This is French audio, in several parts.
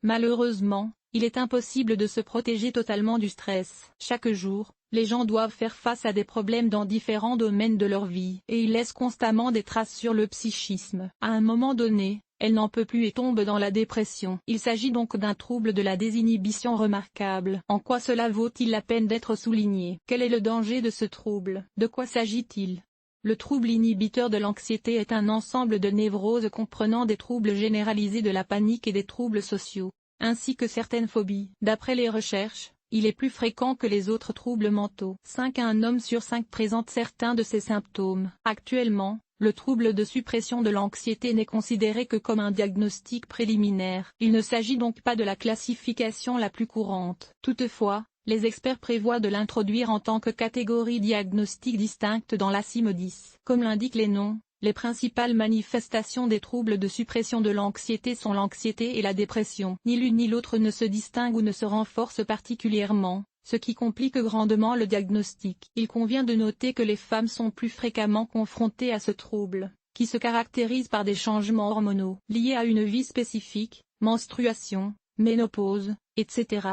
Malheureusement, il est impossible de se protéger totalement du stress. Chaque jour, les gens doivent faire face à des problèmes dans différents domaines de leur vie et ils laissent constamment des traces sur le psychisme. À un moment donné, elle n'en peut plus et tombe dans la dépression. Il s'agit donc d'un trouble de la désinhibition remarquable. En quoi cela vaut-il la peine d'être souligné? Quel est le danger de ce trouble? De quoi s'agit-il? Le trouble inhibiteur de l'anxiété est un ensemble de névroses comprenant des troubles généralisés de la panique et des troubles sociaux, ainsi que certaines phobies. D'après les recherches, il est plus fréquent que les autres troubles mentaux. 5 Un homme sur 5 présente certains de ces symptômes. Actuellement, le trouble de suppression de l'anxiété n'est considéré que comme un diagnostic préliminaire. Il ne s'agit donc pas de la classification la plus courante. Toutefois, les experts prévoient de l'introduire en tant que catégorie diagnostique distincte dans la CIM-10. Comme l'indiquent les noms, les principales manifestations des troubles de suppression de l'anxiété sont l'anxiété et la dépression. Ni l'une ni l'autre ne se distinguent ou ne se renforcent particulièrement, ce qui complique grandement le diagnostic. Il convient de noter que les femmes sont plus fréquemment confrontées à ce trouble, qui se caractérise par des changements hormonaux liés à une vie spécifique, menstruation, ménopause, etc.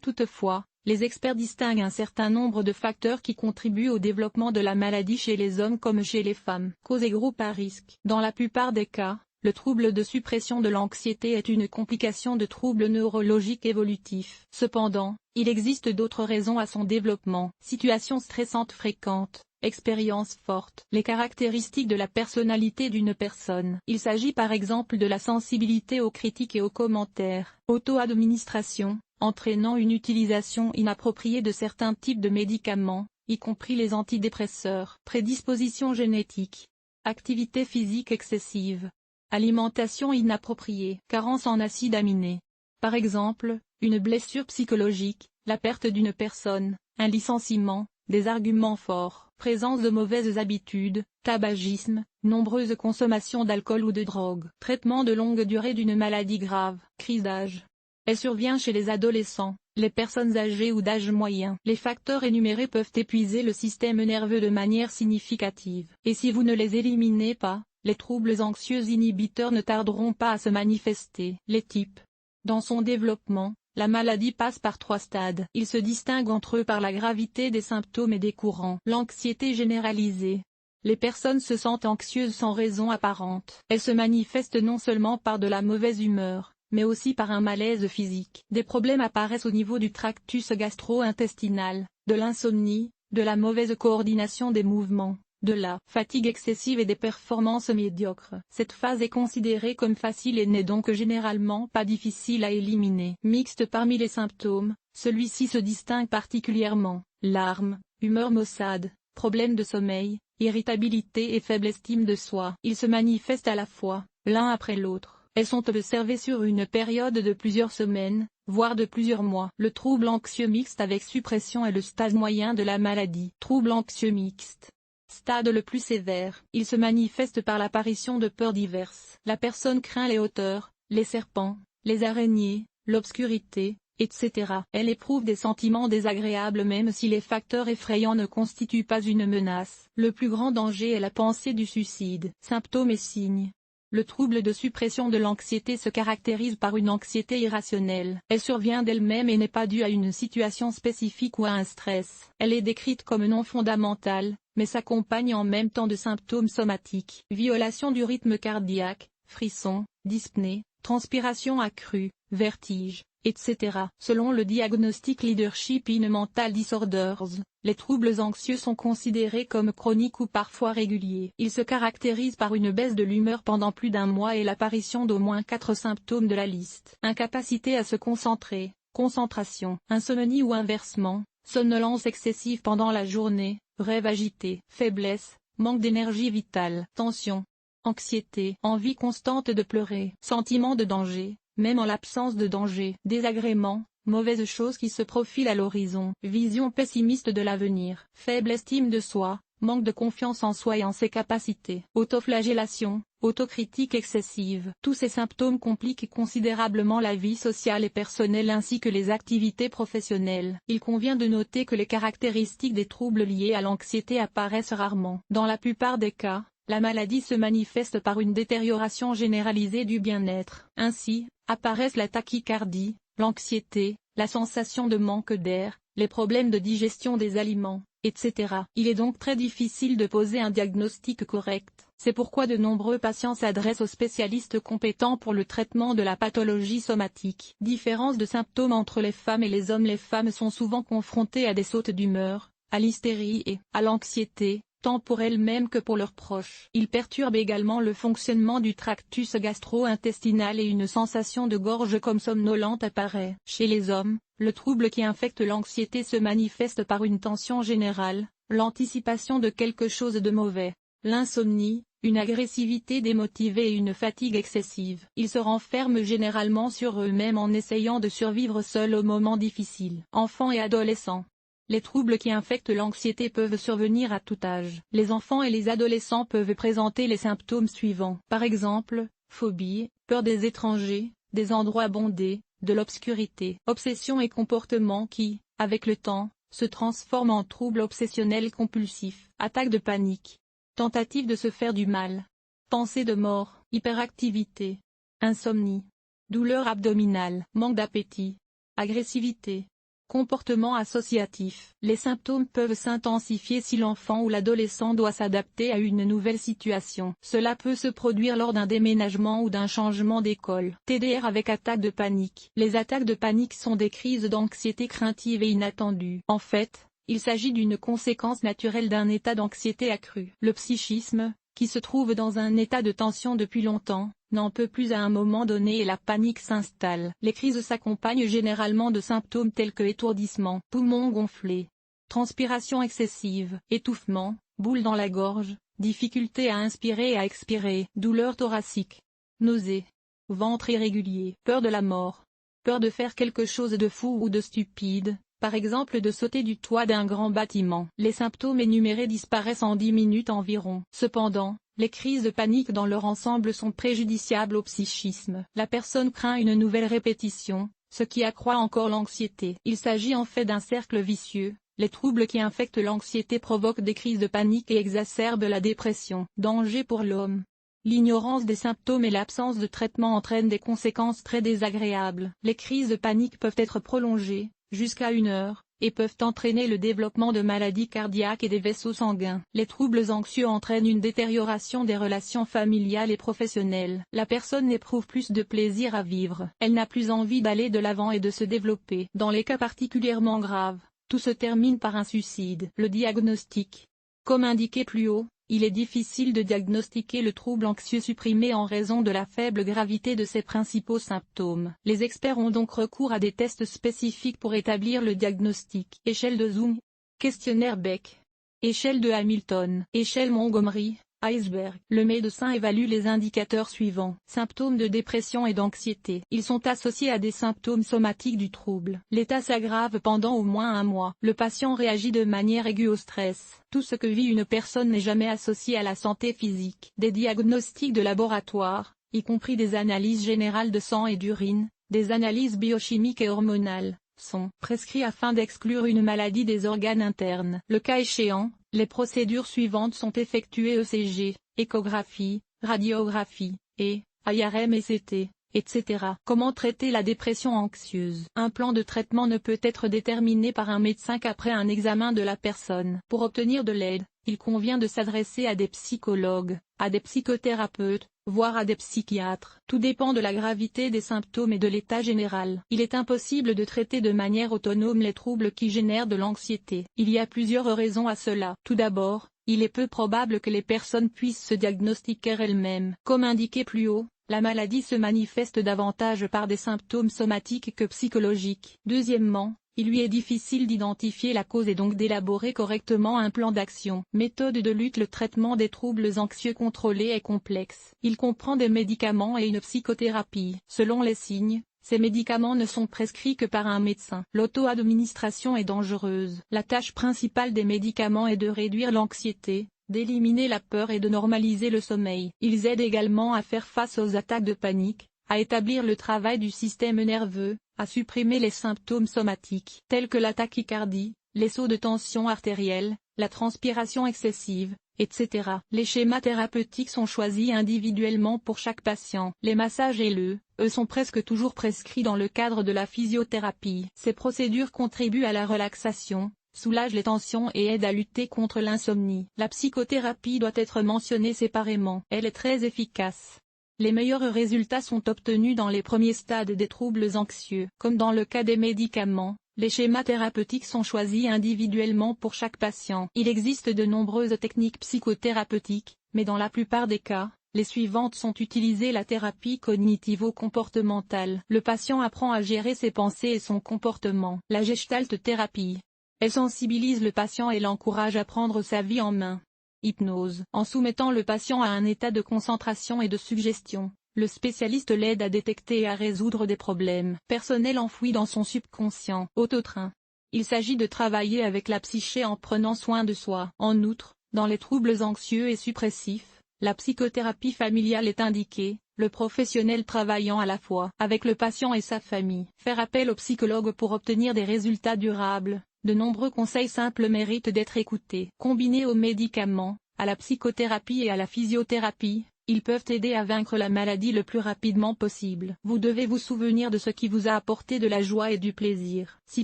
Toutefois, les experts distinguent un certain nombre de facteurs qui contribuent au développement de la maladie chez les hommes comme chez les femmes. Causes et groupes à risque. Dans la plupart des cas, le trouble de suppression de l'anxiété est une complication de troubles neurologiques évolutifs. Cependant, il existe d'autres raisons à son développement. Situations stressantes fréquentes, expériences fortes. Les caractéristiques de la personnalité d'une personne. Il s'agit par exemple de la sensibilité aux critiques et aux commentaires. Auto-administration, entraînant une utilisation inappropriée de certains types de médicaments, y compris les antidépresseurs. Prédisposition génétique. Activité physique excessive. Alimentation inappropriée. Carence en acides aminés. Par exemple, une blessure psychologique, la perte d'une personne, un licenciement, des arguments forts. Présence de mauvaises habitudes, tabagisme, nombreuse consommation d'alcool ou de drogue. Traitement de longue durée d'une maladie grave. Crise d'âge. Elle survient chez les adolescents, les personnes âgées ou d'âge moyen. Les facteurs énumérés peuvent épuiser le système nerveux de manière significative. Et si vous ne les éliminez pas, les troubles anxieux inhibiteurs ne tarderont pas à se manifester. Les types. Dans son développement, la maladie passe par 3 stades. Ils se distinguent entre eux par la gravité des symptômes et des courants. L'anxiété généralisée. Les personnes se sentent anxieuses sans raison apparente. Elles se manifestent non seulement par de la mauvaise humeur, mais aussi par un malaise physique. Des problèmes apparaissent au niveau du tractus gastro-intestinal, de l'insomnie, de la mauvaise coordination des mouvements, de la fatigue excessive et des performances médiocres. Cette phase est considérée comme facile et n'est donc généralement pas difficile à éliminer. Mixte parmi les symptômes, celui-ci se distingue particulièrement. Larmes, humeur maussade, problèmes de sommeil, irritabilité et faible estime de soi. Ils se manifestent à la fois, l'un après l'autre. Elles sont observées sur une période de plusieurs semaines, voire de plusieurs mois. Le trouble anxieux mixte avec suppression est le stade moyen de la maladie. Trouble anxieux mixte. Stade le plus sévère. Il se manifeste par l'apparition de peurs diverses. La personne craint les hauteurs, les serpents, les araignées, l'obscurité, etc. Elle éprouve des sentiments désagréables même si les facteurs effrayants ne constituent pas une menace. Le plus grand danger est la pensée du suicide. Symptômes et signes. Le trouble de suppression de l'anxiété se caractérise par une anxiété irrationnelle. Elle survient d'elle-même et n'est pas due à une situation spécifique ou à un stress. Elle est décrite comme non fondamentale, mais s'accompagne en même temps de symptômes somatiques. Violation du rythme cardiaque, frissons, dyspnée, transpiration accrue, vertige, etc. Selon le diagnostic Leadership in Mental Disorders, les troubles anxieux sont considérés comme chroniques ou parfois réguliers. Ils se caractérisent par une baisse de l'humeur pendant plus d'un mois et l'apparition d'au moins 4 symptômes de la liste. Incapacité à se concentrer, concentration, insomnie ou inversement, somnolence excessive pendant la journée, rêve agité, faiblesse, manque d'énergie vitale, tension, anxiété, envie constante de pleurer, sentiment de danger, même en l'absence de danger, désagrément, mauvaises choses qui se profilent à l'horizon, vision pessimiste de l'avenir, faible estime de soi, manque de confiance en soi et en ses capacités, autoflagellation, autocritique excessive. Tous ces symptômes compliquent considérablement la vie sociale et personnelle ainsi que les activités professionnelles. Il convient de noter que les caractéristiques des troubles liés à l'anxiété apparaissent rarement. Dans la plupart des cas, la maladie se manifeste par une détérioration généralisée du bien-être. Ainsi, apparaissent la tachycardie, l'anxiété, la sensation de manque d'air, les problèmes de digestion des aliments, etc. Il est donc très difficile de poser un diagnostic correct. C'est pourquoi de nombreux patients s'adressent aux spécialistes compétents pour le traitement de la pathologie somatique. Différence de symptômes entre les femmes et les hommes. Les femmes sont souvent confrontées à des sautes d'humeur, à l'hystérie et à l'anxiété, tant pour elles-mêmes que pour leurs proches. Ils perturbent également le fonctionnement du tractus gastro-intestinal et une sensation de gorge comme somnolente apparaît. Chez les hommes, le trouble qui infecte l'anxiété se manifeste par une tension générale, l'anticipation de quelque chose de mauvais, l'insomnie, une agressivité démotivée et une fatigue excessive. Ils se renferment généralement sur eux-mêmes en essayant de survivre seuls aux moments difficiles. Enfants et adolescents. Les troubles qui infectent l'anxiété peuvent survenir à tout âge. Les enfants et les adolescents peuvent présenter les symptômes suivants. Par exemple, phobie, peur des étrangers, des endroits bondés, de l'obscurité. Obsession et comportements qui, avec le temps, se transforment en troubles obsessionnels compulsifs. Attaque de panique. Tentative de se faire du mal. Pensée de mort. Hyperactivité. Insomnie. Douleur abdominale. Manque d'appétit. Agressivité. Comportement associatif. Les symptômes peuvent s'intensifier si l'enfant ou l'adolescent doit s'adapter à une nouvelle situation. Cela peut se produire lors d'un déménagement ou d'un changement d'école. TDR avec attaque de panique. Les attaques de panique sont des crises d'anxiété craintive et inattendues. En fait, il s'agit d'une conséquence naturelle d'un état d'anxiété accru. Le psychisme, qui se trouve dans un état de tension depuis longtemps, n'en peut plus à un moment donné et la panique s'installe. Les crises s'accompagnent généralement de symptômes tels que étourdissement, poumons gonflés, transpiration excessive, étouffement, boule dans la gorge, difficulté à inspirer et à expirer, douleur thoracique, nausées, ventre irrégulier, peur de la mort, peur de faire quelque chose de fou ou de stupide, par exemple de sauter du toit d'un grand bâtiment. Les symptômes énumérés disparaissent en 10 minutes environ. Cependant, les crises de panique dans leur ensemble sont préjudiciables au psychisme. La personne craint une nouvelle répétition, ce qui accroît encore l'anxiété. Il s'agit en fait d'un cercle vicieux. Les troubles qui infectent l'anxiété provoquent des crises de panique et exacerbent la dépression. Danger pour l'homme. L'ignorance des symptômes et l'absence de traitement entraînent des conséquences très désagréables. Les crises de panique peuvent être prolongées, jusqu'à 1 heure, et peuvent entraîner le développement de maladies cardiaques et des vaisseaux sanguins. Les troubles anxieux entraînent une détérioration des relations familiales et professionnelles. La personne n'éprouve plus de plaisir à vivre. Elle n'a plus envie d'aller de l'avant et de se développer. Dans les cas particulièrement graves, tout se termine par un suicide. Le diagnostic. Comme indiqué plus haut, il est difficile de diagnostiquer le trouble anxieux supprimé en raison de la faible gravité de ses principaux symptômes. Les experts ont donc recours à des tests spécifiques pour établir le diagnostic. Échelle de Zoom, questionnaire Beck, échelle de Hamilton, échelle Montgomery, iceberg. Le médecin évalue les indicateurs suivants. Symptômes de dépression et d'anxiété. Ils sont associés à des symptômes somatiques du trouble. L'état s'aggrave pendant au moins 1 mois. Le patient réagit de manière aiguë au stress. Tout ce que vit une personne n'est jamais associé à la santé physique. Des diagnostics de laboratoire, y compris des analyses générales de sang et d'urine, des analyses biochimiques et hormonales, sont prescrits afin d'exclure une maladie des organes internes. Le cas échéant, les procédures suivantes sont effectuées: ECG, échographie, radiographie, et IRM et CT, etc. Comment traiter la dépression anxieuse? Un plan de traitement ne peut être déterminé par un médecin qu'après un examen de la personne. Pour obtenir de l'aide, il convient de s'adresser à des psychologues, à des psychothérapeutes, voire à des psychiatres. Tout dépend de la gravité des symptômes et de l'état général. Il est impossible de traiter de manière autonome les troubles qui génèrent de l'anxiété. Il y a plusieurs raisons à cela. Tout d'abord, il est peu probable que les personnes puissent se diagnostiquer elles-mêmes. Comme indiqué plus haut, la maladie se manifeste davantage par des symptômes somatiques que psychologiques. Deuxièmement, il lui est difficile d'identifier la cause et donc d'élaborer correctement un plan d'action. Méthode de lutte. Le traitement des troubles anxieux contrôlés est complexe. Il comprend des médicaments et une psychothérapie. Selon les signes, ces médicaments ne sont prescrits que par un médecin. L'auto-administration est dangereuse. La tâche principale des médicaments est de réduire l'anxiété, d'éliminer la peur et de normaliser le sommeil. Ils aident également à faire face aux attaques de panique, à établir le travail du système nerveux, à supprimer les symptômes somatiques tels que la tachycardie, les sauts de tension artérielle, la transpiration excessive, etc. Les schémas thérapeutiques sont choisis individuellement pour chaque patient. Les massages et eux sont presque toujours prescrits dans le cadre de la physiothérapie. Ces procédures contribuent à la relaxation, soulagent les tensions et aident à lutter contre l'insomnie. La psychothérapie doit être mentionnée séparément. Elle est très efficace. Les meilleurs résultats sont obtenus dans les premiers stades des troubles anxieux. Comme dans le cas des médicaments, les schémas thérapeutiques sont choisis individuellement pour chaque patient. Il existe de nombreuses techniques psychothérapeutiques, mais dans la plupart des cas, les suivantes sont utilisées: la thérapie cognitivo-comportementale. Le patient apprend à gérer ses pensées et son comportement. La gestalt thérapie. Elle sensibilise le patient et l'encourage à prendre sa vie en main. Hypnose. En soumettant le patient à un état de concentration et de suggestion, le spécialiste l'aide à détecter et à résoudre des problèmes personnels enfouis dans son subconscient. Autotrain. Il s'agit de travailler avec la psyché en prenant soin de soi. En outre, dans les troubles anxieux et suppressifs, la psychothérapie familiale est indiquée, le professionnel travaillant à la fois avec le patient et sa famille. Faire appel au psychologue pour obtenir des résultats durables. De nombreux conseils simples méritent d'être écoutés. Combinés aux médicaments, à la psychothérapie et à la physiothérapie, ils peuvent aider à vaincre la maladie le plus rapidement possible. Vous devez vous souvenir de ce qui vous a apporté de la joie et du plaisir. Si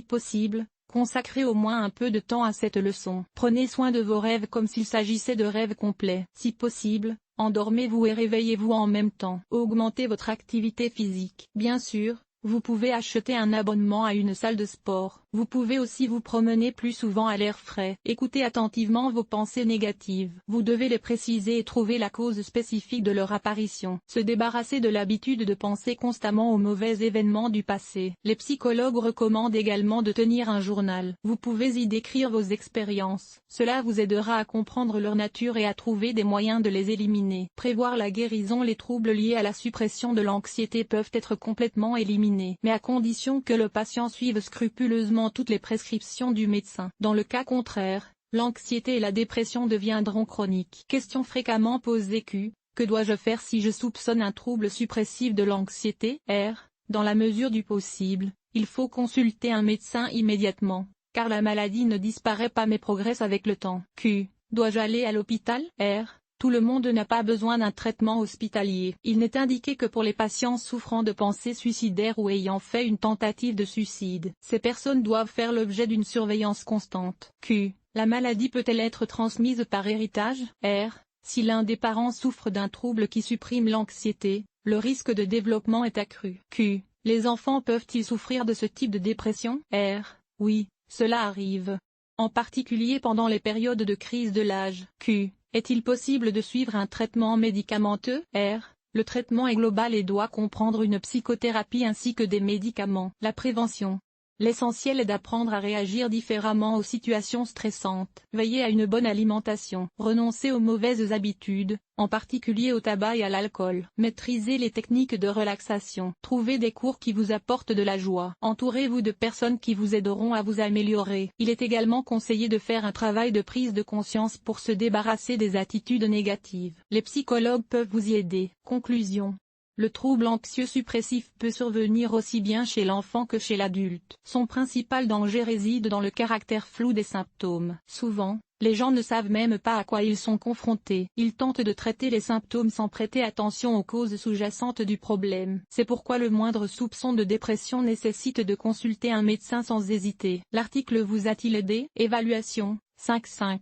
possible, consacrez au moins un peu de temps à cette leçon. Prenez soin de vos rêves comme s'il s'agissait de rêves complets. Si possible, endormez-vous et réveillez-vous en même temps. Augmentez votre activité physique. Bien sûr, vous pouvez acheter un abonnement à une salle de sport. Vous pouvez aussi vous promener plus souvent à l'air frais. Écoutez attentivement vos pensées négatives. Vous devez les préciser et trouver la cause spécifique de leur apparition. Se débarrasser de l'habitude de penser constamment aux mauvais événements du passé. Les psychologues recommandent également de tenir un journal. Vous pouvez y décrire vos expériences. Cela vous aidera à comprendre leur nature et à trouver des moyens de les éliminer. Prévoir la guérison. Les troubles liés à la suppression de l'anxiété peuvent être complètement éliminés, mais à condition que le patient suive scrupuleusement toutes les prescriptions du médecin. Dans le cas contraire, l'anxiété et la dépression deviendront chroniques. Question fréquemment posée Q. Que dois-je faire si je soupçonne un trouble suppressif de l'anxiété? R. Dans la mesure du possible, il faut consulter un médecin immédiatement, car la maladie ne disparaît pas mais progresse avec le temps. Q. Dois-je aller à l'hôpital? R. Tout le monde n'a pas besoin d'un traitement hospitalier. Il n'est indiqué que pour les patients souffrant de pensées suicidaires ou ayant fait une tentative de suicide. Ces personnes doivent faire l'objet d'une surveillance constante. Q. La maladie peut-elle être transmise par héritage? R. Si l'un des parents souffre d'un trouble qui supprime l'anxiété, le risque de développement est accru. Q. Les enfants peuvent-ils souffrir de ce type de dépression? R. Oui, cela arrive. En particulier pendant les périodes de crise de l'âge. Q. Est-il possible de suivre un traitement médicamenteux? R. Le traitement est global et doit comprendre une psychothérapie ainsi que des médicaments. La prévention. L'essentiel est d'apprendre à réagir différemment aux situations stressantes. Veillez à une bonne alimentation. Renoncez aux mauvaises habitudes, en particulier au tabac et à l'alcool. Maîtrisez les techniques de relaxation. Trouvez des cours qui vous apportent de la joie. Entourez-vous de personnes qui vous aideront à vous améliorer. Il est également conseillé de faire un travail de prise de conscience pour se débarrasser des attitudes négatives. Les psychologues peuvent vous y aider. Conclusion. Le trouble anxieux suppressif peut survenir aussi bien chez l'enfant que chez l'adulte. Son principal danger réside dans le caractère flou des symptômes. Souvent, les gens ne savent même pas à quoi ils sont confrontés. Ils tentent de traiter les symptômes sans prêter attention aux causes sous-jacentes du problème. C'est pourquoi le moindre soupçon de dépression nécessite de consulter un médecin sans hésiter. L'article vous a-t-il aidé? Évaluation. 5.5.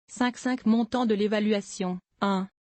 5.5 Montant de l'évaluation. 1.